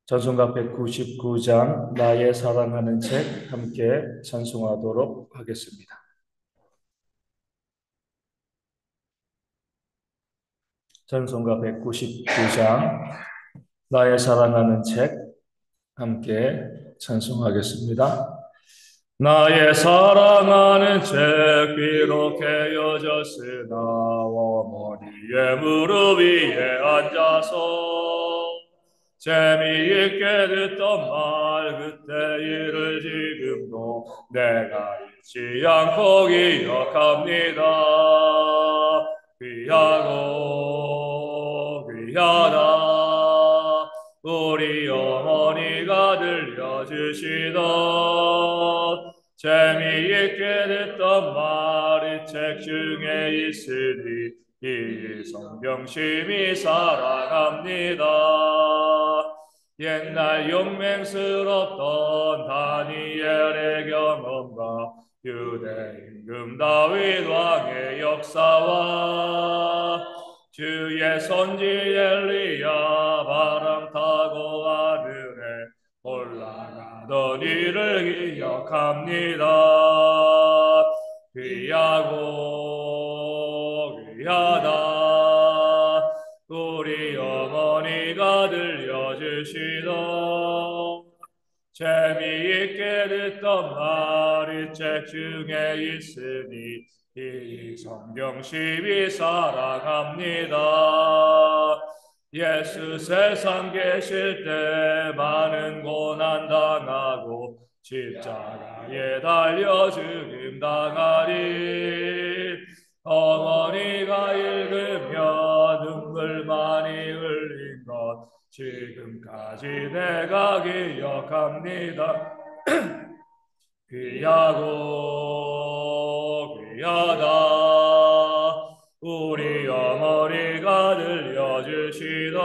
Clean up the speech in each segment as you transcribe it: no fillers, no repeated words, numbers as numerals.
찬송가 199장 나의 사랑하는 책 함께 찬송하도록 하겠습니다. 찬송가 199장 나의 사랑하는 책 함께 찬송하겠습니다. 나의 사랑하는 책 비록 헤어졌으나 어머니의 무릎 위에 앉아서 재미있게 듣던 말 그때 일을 지금도 내가 잊지 않고 기억합니다. 귀하고 귀하다 우리 어머니가 들려주시던 재미있게 듣던 말이 책 중에 있으니 이 성경심이 사랑합니다. 옛날 용맹스럽던 다니엘의 경험과 유대 임금 다윗 왕의 역사와 주의 선지 엘리야 바람 타고 하늘에 올라가던 일을 기억합니다. 귀하고 귀하다 우리 어머니가 들려주시던 재미있게 듣던 말이 책 중에 있으니 이 성경심이 사랑합니다. 예수 세상 계실 때 많은 고난 당하고 십자가에 달려 죽임 당하리 어머니가 읽으며 눈물 많이 흘린 것 지금까지 내가 기억합니다. 귀하고 귀하다 우리 어머니가 들려주시던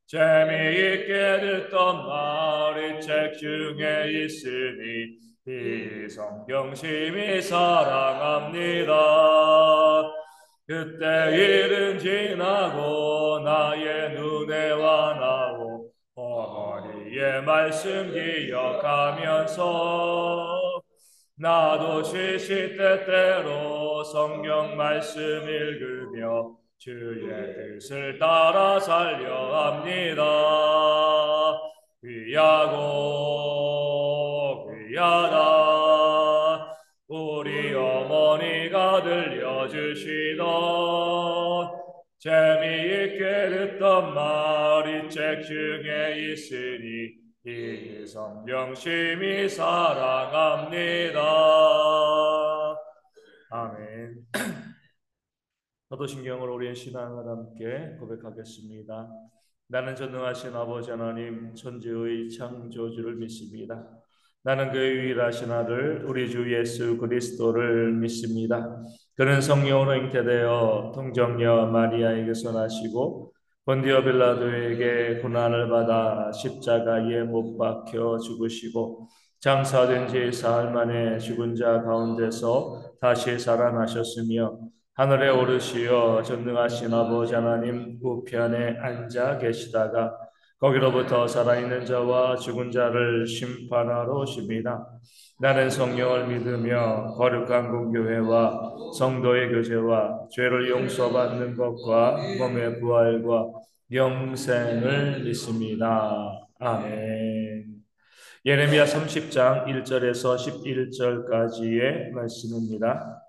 재미있게 듣던 말이 책 중에 있으니 이 성경심이 사랑합니다. 그때 일은 지나고 나의 눈에 와나오 어머니의 말씀 기억하면서 나도 시시때때로 성경 말씀 읽으며 주의 뜻을 따라 살려 합니다. 귀하고 귀하다 우리 어머니가 들려주시던 재미있게 듣던 말이 책 중에 있으니 이 성경심이 사랑합니다. 아멘. 사도신경으로 우리의 신앙을 함께 고백하겠습니다. 나는 전능하신 아버지 하나님 천지의 창조주를 믿습니다. 나는 그의 유일하신 아들 우리 주 예수 그리스도를 믿습니다. 그는 성령으로 잉태되어 동정녀 마리아에게서 나시고 본디오 빌라도에게 고난을 받아 십자가에 못 박혀 죽으시고 장사된 지 사흘 만에 죽은 자 가운데서 다시 살아나셨으며 하늘에 오르시어 전능하신 아버지 하나님 우편에 앉아 계시다가 거기로부터 살아있는 자와 죽은 자를 심판하러 오십니다. 나는 성령을 믿으며 거룩한 공교회와 성도의 교제와 죄를 용서받는 것과 몸의 부활과 영생을 믿습니다. 아멘. 예레미야 30장 1절에서 11절까지의 말씀입니다.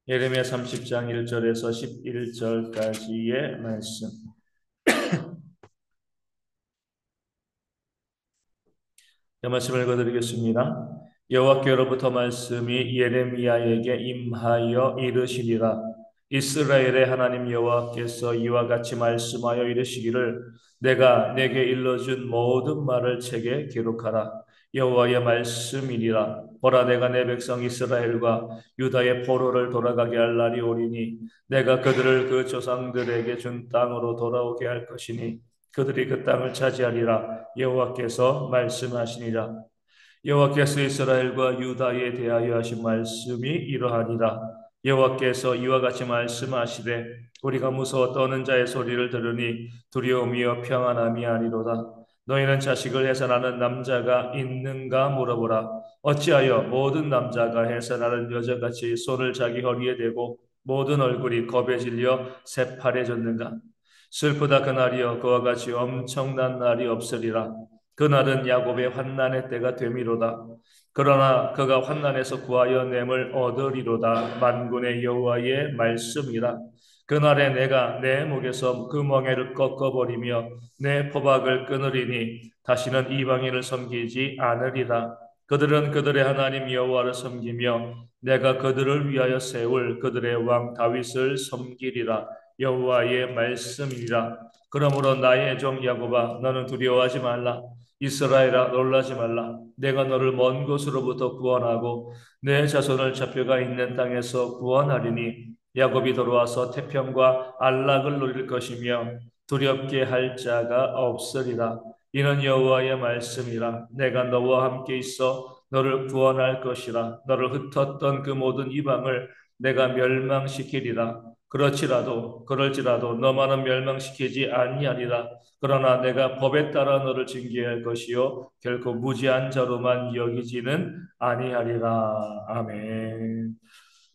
예레미야 30장 1절에서 11절까지의 말씀. 말씀을 읽어드리겠습니다. 여호와께로부터 말씀이 예레미야에게 임하여 이르시리라. 이스라엘의 하나님 여호와께서 이와 같이 말씀하여 이르시기를 내가 내게 일러준 모든 말을 책에 기록하라. 여호와의 말씀이니라. 보라 내가 내 백성 이스라엘과 유다의 포로를 돌아가게 할 날이 오리니 내가 그들을 그 조상들에게 준 땅으로 돌아오게 할 것이니 그들이 그 땅을 차지하리라. 여호와께서 말씀하시니라. 여호와께서 이스라엘과 유다에 대하여 하신 말씀이 이러하니라. 여호와께서 이와 같이 말씀하시되 우리가 무서워 떠는 자의 소리를 들으니 두려움이여 평안함이 아니로다. 너희는 자식을 해산하는 남자가 있는가 물어보라. 어찌하여 모든 남자가 해산하는 여자같이 손을 자기 허리에 대고 모든 얼굴이 겁에 질려 새파래졌는가? 슬프다 그날이여 그와 같이 엄청난 날이 없으리라. 그날은 야곱의 환난의 때가 되미로다. 그러나 그가 환난에서 구하여 냄을 얻으리로다. 만군의 여호와의 말씀이라. 그날에 내가 내 목에서 그 멍에를 꺾어버리며 내 포박을 끊으리니 다시는 이방인을 섬기지 않으리라. 그들은 그들의 하나님 여호와를 섬기며 내가 그들을 위하여 세울 그들의 왕 다윗을 섬기리라. 여호와의 말씀이라. 그러므로 나의 종 야곱아 너는 두려워하지 말라. 이스라엘아 놀라지 말라. 내가 너를 먼 곳으로부터 구원하고 내 자손을 잡혀가 있는 땅에서 구원하리니 야곱이 돌아와서 태평과 안락을 누릴 것이며 두렵게 할 자가 없으리라. 이는 여호와의 말씀이라. 내가 너와 함께 있어 너를 구원할 것이라. 너를 흩었던 그 모든 이방을 내가 멸망시키리라. 그럴지라도 너만은 멸망시키지 아니하리라. 그러나 내가 법에 따라 너를 징계할 것이요 결코 무지한 자로만 여기지는 아니하리라. 아멘.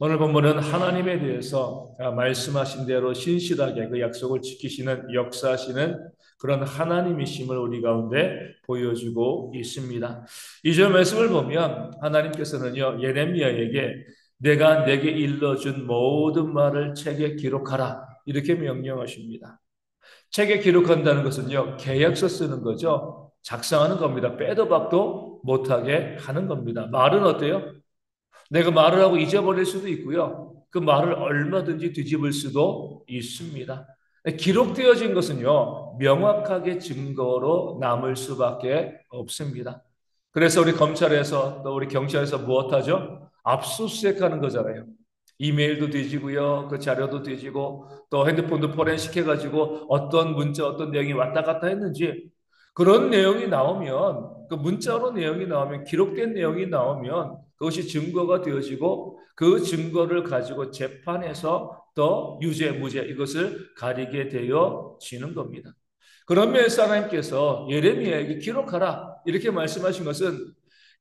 오늘 본문은 하나님에 대해서 말씀하신 대로 신실하게 그 약속을 지키시는 역사하시는 그런 하나님이심을 우리 가운데 보여주고 있습니다. 2절 말씀을 보면 하나님께서는요 예레미야에게 내가 내게 일러준 모든 말을 책에 기록하라 이렇게 명령하십니다. 책에 기록한다는 것은요 계약서 쓰는 거죠. 작성하는 겁니다. 빼도 박도 못하게 하는 겁니다. 말은 어때요? 내가 말을 하고 잊어버릴 수도 있고요. 그 말을 얼마든지 뒤집을 수도 있습니다. 기록되어진 것은요, 명확하게 증거로 남을 수밖에 없습니다. 그래서 우리 검찰에서 또 우리 경찰에서 무엇하죠? 압수수색하는 거잖아요. 이메일도 뒤지고요, 그 자료도 뒤지고 또 핸드폰도 포렌식 해가지고 어떤 문자, 어떤 내용이 왔다 갔다 했는지 그런 내용이 나오면 그 문자로 내용이 나오면 기록된 내용이 나오면 그것이 증거가 되어지고 그 증거를 가지고 재판에서 또 유죄, 무죄 이것을 가리게 되어지는 겁니다. 그런 면에서 하나님께서 예레미야에게 기록하라 이렇게 말씀하신 것은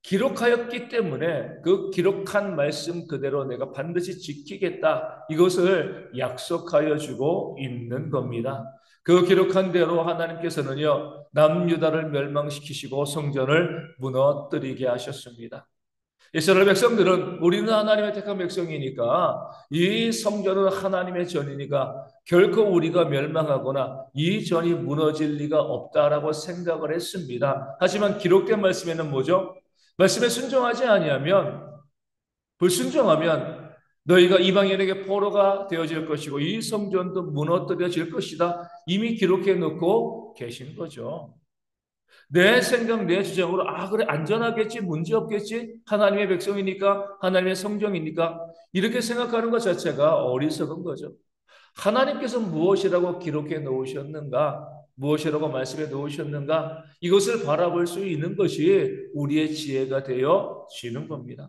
기록하였기 때문에 그 기록한 말씀 그대로 내가 반드시 지키겠다 이것을 약속하여 주고 있는 겁니다. 그 기록한 대로 하나님께서는요 남유다를 멸망시키시고 성전을 무너뜨리게 하셨습니다. 이스라엘 백성들은 우리는 하나님의 택한 백성이니까 이 성전은 하나님의 전이니까 결코 우리가 멸망하거나 이 전이 무너질 리가 없다라고 생각을 했습니다. 하지만 기록된 말씀에는 뭐죠? 말씀에 순종하지 아니하면 불순종하면 너희가 이방인에게 포로가 되어질 것이고 이 성전도 무너뜨려질 것이다. 이미 기록해 놓고 계신 거죠. 내 생각, 내 주장으로 그래 안전하겠지, 문제 없겠지, 하나님의 백성이니까, 하나님의 성정이니까 이렇게 생각하는 것 자체가 어리석은 거죠. 하나님께서 무엇이라고 기록해 놓으셨는가, 무엇이라고 말씀해 놓으셨는가 이것을 바라볼 수 있는 것이 우리의 지혜가 되어지는 겁니다.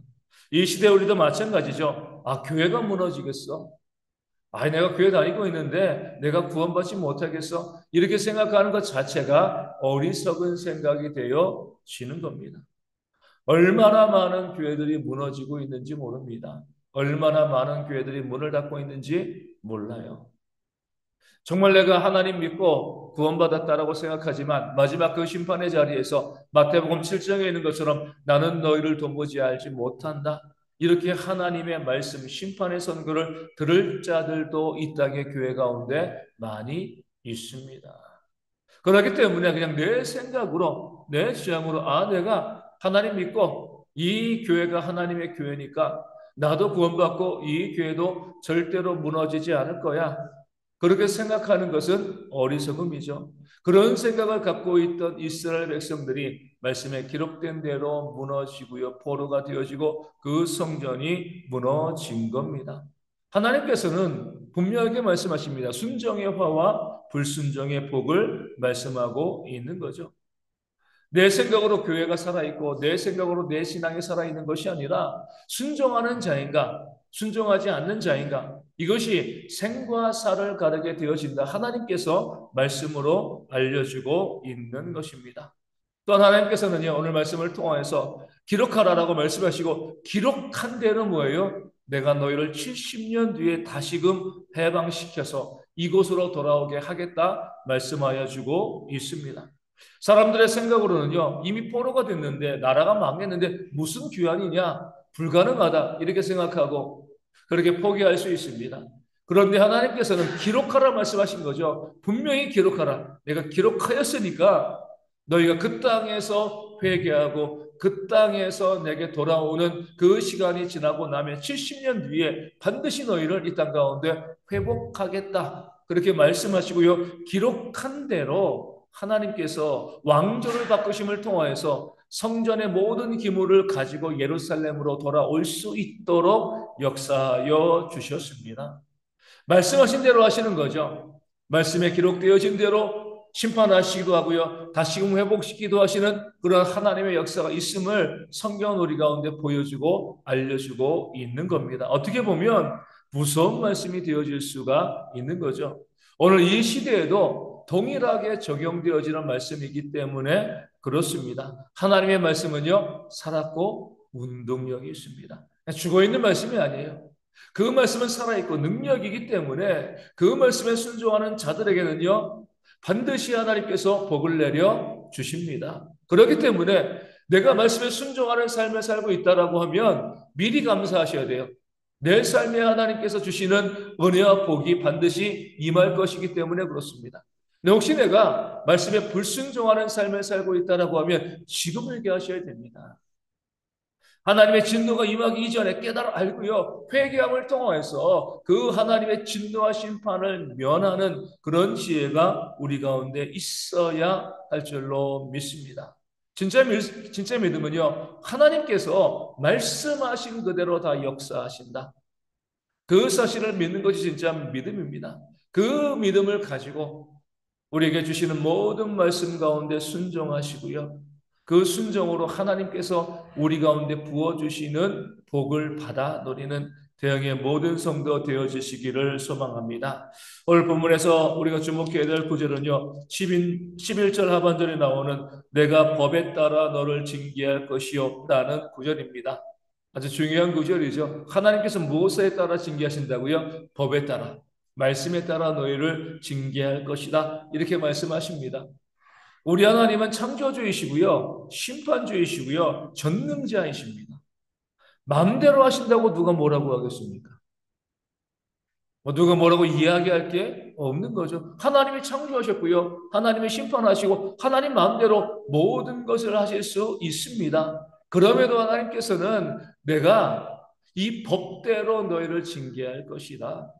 이 시대 우리도 마찬가지죠. 교회가 무너지겠어? 내가 교회 다니고 있는데 내가 구원받지 못하겠어? 이렇게 생각하는 것 자체가 어리석은 생각이 되어지는 겁니다. 얼마나 많은 교회들이 무너지고 있는지 모릅니다. 얼마나 많은 교회들이 문을 닫고 있는지 몰라요. 정말 내가 하나님 믿고 구원받았다라고 생각하지만 마지막 그 심판의 자리에서 마태복음 7장에 있는 것처럼 나는 너희를 도무지 알지 못한다. 이렇게 하나님의 말씀 심판의 선고를 들을 자들도 이 땅의 교회 가운데 많이 있습니다. 그렇기 때문에 그냥 내 생각으로 내 주장으로 내가 하나님 믿고 이 교회가 하나님의 교회니까 나도 구원받고 이 교회도 절대로 무너지지 않을 거야. 그렇게 생각하는 것은 어리석음이죠. 그런 생각을 갖고 있던 이스라엘 백성들이 말씀에 기록된 대로 무너지고요. 포로가 되어지고 그 성전이 무너진 겁니다. 하나님께서는 분명하게 말씀하십니다. 순정의 화와 불순정의 복을 말씀하고 있는 거죠. 내 생각으로 교회가 살아있고 내 생각으로 내 신앙이 살아있는 것이 아니라 순종하는 자인가 순종하지 않는 자인가? 이것이 생과 사를 가르게 되어진다. 하나님께서 말씀으로 알려주고 있는 것입니다. 또한 하나님께서는요, 오늘 말씀을 통해서 기록하라라고 말씀하시고, 기록한 대로 뭐예요? 내가 너희를 70년 뒤에 다시금 해방시켜서 이곳으로 돌아오게 하겠다 말씀하여 주고 있습니다. 사람들의 생각으로는요, 이미 포로가 됐는데, 나라가 망했는데, 무슨 귀환이냐? 불가능하다. 이렇게 생각하고, 그렇게 포기할 수 있습니다. 그런데 하나님께서는 기록하라 말씀하신 거죠. 분명히 기록하라. 내가 기록하였으니까, 너희가 그 땅에서 회개하고 그 땅에서 내게 돌아오는 그 시간이 지나고 나면 70년 뒤에 반드시 너희를 이 땅 가운데 회복하겠다. 그렇게 말씀하시고요. 기록한 대로 하나님께서 왕조를 바꾸심을 통하여서 성전의 모든 기물을 가지고 예루살렘으로 돌아올 수 있도록 역사하여 주셨습니다. 말씀하신 대로 하시는 거죠. 말씀에 기록되어진 대로 심판하시기도 하고요. 다시금 회복시키기도 하시는 그런 하나님의 역사가 있음을 성경은 우리 가운데 보여주고 알려주고 있는 겁니다. 어떻게 보면 무서운 말씀이 되어질 수가 있는 거죠. 오늘 이 시대에도 동일하게 적용되어지는 말씀이기 때문에 그렇습니다. 하나님의 말씀은요, 살았고 운동력이 있습니다. 죽어있는 말씀이 아니에요. 그 말씀은 살아있고 능력이기 때문에 그 말씀에 순종하는 자들에게는요, 반드시 하나님께서 복을 내려 주십니다. 그렇기 때문에 내가 말씀에 순종하는 삶을 살고 있다라고 하면 미리 감사하셔야 돼요. 내 삶에 하나님께서 주시는 은혜와 복이 반드시 임할 것이기 때문에 그렇습니다. 근데 혹시 내가 말씀에 불순종하는 삶을 살고 있다라고 하면 지금 회개하셔야 됩니다. 하나님의 진노가 임하기 이전에 깨달아 알고요. 회개함을 통해서 그 하나님의 진노와 심판을 면하는 그런 지혜가 우리 가운데 있어야 할 줄로 믿습니다. 진짜 믿음은요. 하나님께서 말씀하신 그대로 다 역사하신다. 그 사실을 믿는 것이 진짜 믿음입니다. 그 믿음을 가지고 우리에게 주시는 모든 말씀 가운데 순종하시고요. 그 순종으로 하나님께서 우리 가운데 부어주시는 복을 받아 누리는 대형의 모든 성도 되어주시기를 소망합니다. 오늘 본문에서 우리가 주목해야 될 구절은요. 11절 하반절에 나오는 내가 법에 따라 너를 징계할 것이요 라는 구절입니다. 아주 중요한 구절이죠. 하나님께서 무엇에 따라 징계하신다고요? 법에 따라. 말씀에 따라 너희를 징계할 것이다. 이렇게 말씀하십니다. 우리 하나님은 창조주이시고요. 심판주이시고요. 전능자이십니다. 마음대로 하신다고 누가 뭐라고 하겠습니까? 누가 뭐라고 이야기할 게 없는 거죠. 하나님이 창조하셨고요. 하나님이 심판하시고 하나님 마음대로 모든 것을 하실 수 있습니다. 그럼에도 하나님께서는 내가 이 법대로 너희를 징계할 것이다.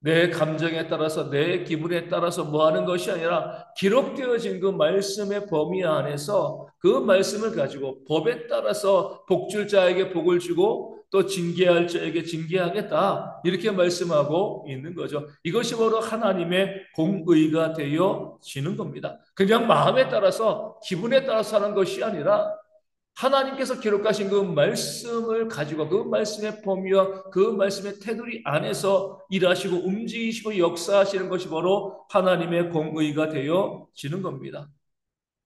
내 감정에 따라서 내 기분에 따라서 뭐 하는 것이 아니라 기록되어진 그 말씀의 범위 안에서 그 말씀을 가지고 법에 따라서 복줄 자에게 복을 주고 또 징계할 자에게 징계하겠다 이렇게 말씀하고 있는 거죠. 이것이 바로 하나님의 공의가 되어지는 겁니다. 그냥 마음에 따라서 기분에 따라서 하는 것이 아니라 하나님께서 기록하신 그 말씀을 가지고 그 말씀의 범위와 그 말씀의 테두리 안에서 일하시고 움직이시고 역사하시는 것이 바로 하나님의 공의가 되어지는 겁니다.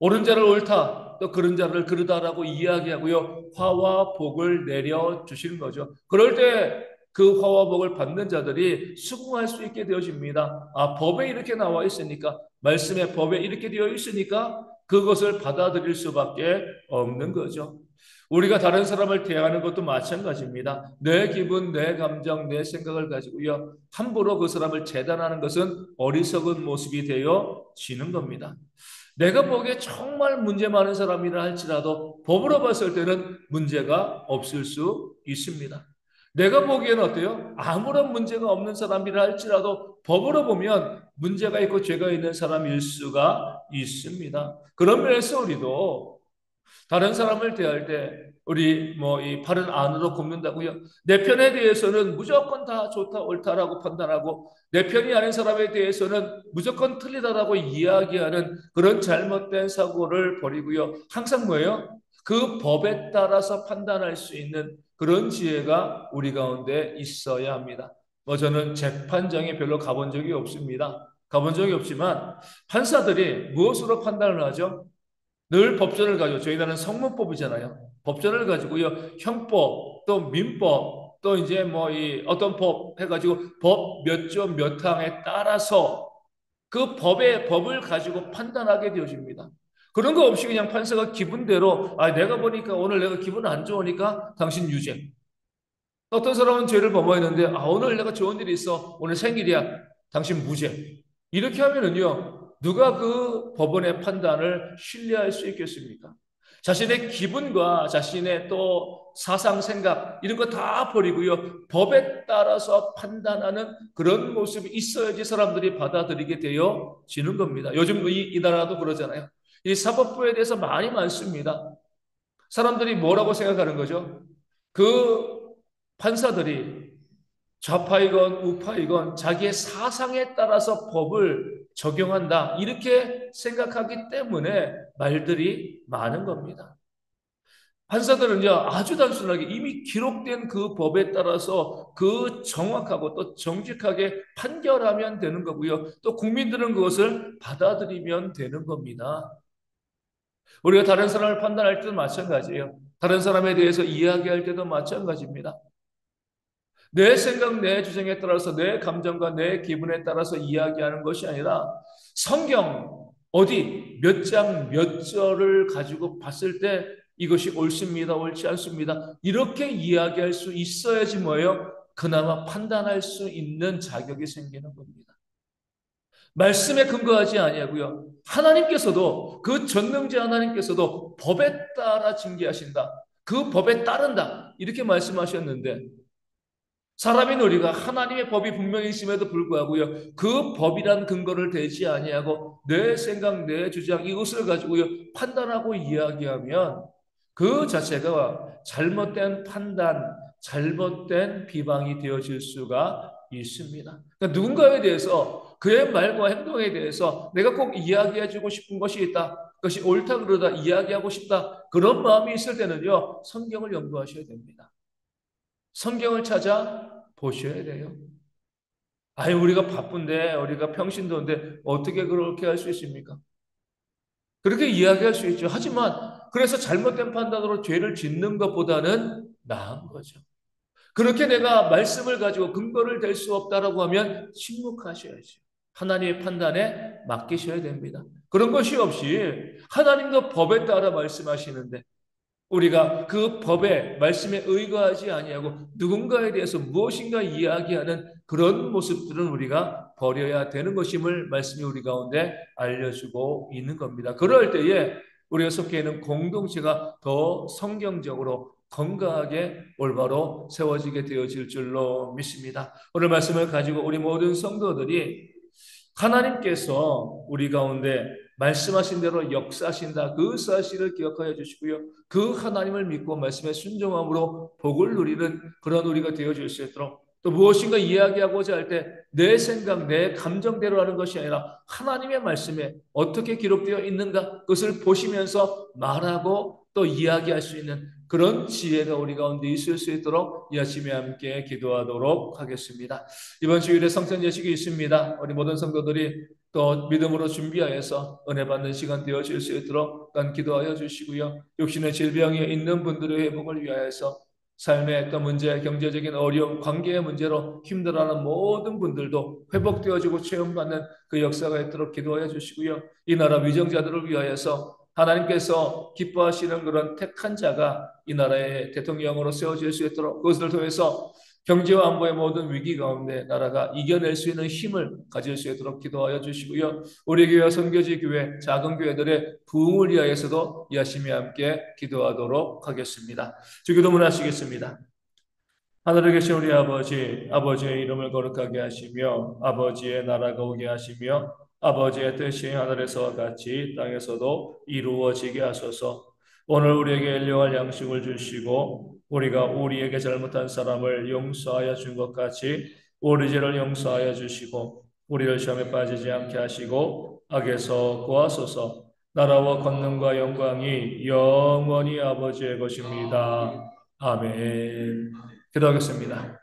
옳은 자를 옳다, 또 그른 자를 그르다라고 이야기하고요. 화와 복을 내려주시는 거죠. 그럴 때 그 화와 복을 받는 자들이 수긍할 수 있게 되어집니다. 아, 법에 이렇게 나와 있으니까, 말씀의 법에 이렇게 되어 있으니까 그것을 받아들일 수밖에 없는 거죠. 우리가 다른 사람을 대하는 것도 마찬가지입니다. 내 기분, 내 감정, 내 생각을 가지고요. 함부로 그 사람을 재단하는 것은 어리석은 모습이 되어지는 겁니다. 내가 보기에 정말 문제 많은 사람이라 할지라도 법으로 봤을 때는 문제가 없을 수 있습니다. 내가 보기에는 어때요? 아무런 문제가 없는 사람이라 할지라도 법으로 보면 문제가 있고 죄가 있는 사람일 수가 있습니다. 그런 면에서 우리도 다른 사람을 대할 때 우리 뭐 이 팔은 안으로 굽는다고요. 내 편에 대해서는 무조건 다 좋다 옳다라고 판단하고 내 편이 아닌 사람에 대해서는 무조건 틀리다라고 이야기하는 그런 잘못된 사고를 버리고요. 항상 뭐예요? 그 법에 따라서 판단할 수 있는 그런 지혜가 우리 가운데 있어야 합니다. 저는 재판장에 별로 가본 적이 없습니다. 가본 적이 없지만 판사들이 무엇으로 판단을 하죠? 늘 법전을 가지고 저희 나라는 성문법이잖아요. 법전을 가지고요. 형법, 또 민법, 또 이제 뭐 이 어떤 법 해가지고 법 몇 조 몇 항에 따라서 그 법을 가지고 판단하게 되어집니다. 그런 거 없이 그냥 판사가 기분대로 내가 보니까 오늘 내가 기분 안 좋으니까 당신 유죄. 어떤 사람은 죄를 범하였는데 오늘 내가 좋은 일이 있어. 오늘 생일이야. 당신 무죄. 이렇게 하면은요. 누가 그 법원의 판단을 신뢰할 수 있겠습니까? 자신의 기분과 자신의 또 사상, 생각 이런 거 다 버리고요. 법에 따라서 판단하는 그런 모습이 있어야지 사람들이 받아들이게 되어지는 겁니다. 요즘 이 나라도 그러잖아요. 이 사법부에 대해서 많이 많습니다. 사람들이 뭐라고 생각하는 거죠? 그 판사들이 좌파이건 우파이건 자기의 사상에 따라서 법을 적용한다. 이렇게 생각하기 때문에 말들이 많은 겁니다. 판사들은요, 아주 단순하게 이미 기록된 그 법에 따라서 그 정확하고 또 정직하게 판결하면 되는 거고요. 또 국민들은 그것을 받아들이면 되는 겁니다. 우리가 다른 사람을 판단할 때도 마찬가지예요. 다른 사람에 대해서 이야기할 때도 마찬가지입니다. 내 생각, 내 주장에 따라서 내 감정과 내 기분에 따라서 이야기하는 것이 아니라 성경 어디 몇 장, 몇 절을 가지고 봤을 때 이것이 옳습니다, 옳지 않습니다. 이렇게 이야기할 수 있어야지 뭐예요? 그나마 판단할 수 있는 자격이 생기는 겁니다. 말씀에 근거하지 아니하고요. 하나님께서도 그 전능자 하나님께서도 법에 따라 징계하신다. 그 법에 따른다. 이렇게 말씀하셨는데 사람인 우리가 하나님의 법이 분명히 있음에도 불구하고요. 그 법이란 근거를 대지 아니하고 내 생각, 내 주장 이것을 가지고요. 판단하고 이야기하면 그 자체가 잘못된 판단, 잘못된 비방이 되어질 수가 있습니다. 그러니까 누군가에 대해서 그의 말과 행동에 대해서 내가 꼭 이야기해주고 싶은 것이 있다. 그것이 옳다 그러다 이야기하고 싶다. 그런 마음이 있을 때는요. 성경을 연구하셔야 됩니다. 성경을 찾아 보셔야 돼요. 우리가 바쁜데, 우리가 평신도인데, 어떻게 그렇게 할 수 있습니까? 그렇게 이야기할 수 있죠. 하지만, 그래서 잘못된 판단으로 죄를 짓는 것보다는 나은 거죠. 그렇게 내가 말씀을 가지고 근거를 댈 수 없다라고 하면 침묵하셔야죠. 하나님의 판단에 맡기셔야 됩니다. 그런 것이 없이 하나님도 법에 따라 말씀하시는데 우리가 그 법에 말씀에 의거하지 아니하고 누군가에 대해서 무엇인가 이야기하는 그런 모습들은 우리가 버려야 되는 것임을 말씀이 우리 가운데 알려주고 있는 겁니다. 그럴 때에 우리가 속해 있는 공동체가 더 성경적으로 건강하게 올바로 세워지게 되어질 줄로 믿습니다. 오늘 말씀을 가지고 우리 모든 성도들이 하나님께서 우리 가운데 말씀하신 대로 역사하신다. 그 사실을 기억하여 주시고요. 그 하나님을 믿고 말씀에 순종함으로 복을 누리는 그런 우리가 되어질 수 있도록 또 무엇인가 이야기하고자 할 때 내 생각, 내 감정대로 하는 것이 아니라 하나님의 말씀에 어떻게 기록되어 있는가 그것을 보시면서 말하고 또 이야기할 수 있는 그런 지혜가 우리 가운데 있을 수 있도록 이 아침에 함께 기도하도록 하겠습니다. 이번 주일에 성찬 예식이 있습니다. 우리 모든 성도들이 또 믿음으로 준비하여서 은혜 받는 시간 되어질 수 있도록 간 기도하여 주시고요. 육신의 질병에 있는 분들의 회복을 위하여서 삶의 어떤 문제, 경제적인 어려움, 관계의 문제로 힘들어하는 모든 분들도 회복되어지고 체험받는 그 역사가 있도록 기도하여 주시고요. 이 나라 위정자들을 위하여서 하나님께서 기뻐하시는 그런 택한 자가 이 나라의 대통령으로 세워질 수 있도록 그것을 통해서 경제와 안보의 모든 위기 가운데 나라가 이겨낼 수 있는 힘을 가질 수 있도록 기도하여 주시고요. 우리 교회와 선교지 교회, 작은 교회들의 부흥을 위하여서도 열심히 함께 기도하도록 하겠습니다. 주기도문 하시겠습니다. 하늘에 계신 우리 아버지, 아버지의 이름을 거룩하게 하시며 아버지의 나라가 오게 하시며 아버지의 뜻이 하늘에서와 같이 땅에서도 이루어지게 하소서. 오늘 우리에게 일용할 양식을 주시고 우리가 우리에게 잘못한 사람을 용서하여 준 것 같이 우리 죄를 용서하여 주시고 우리를 시험에 빠지지 않게 하시고 악에서 구하소서. 나라와 권능과 영광이 영원히 아버지의 것입니다. 아멘. 기도하겠습니다.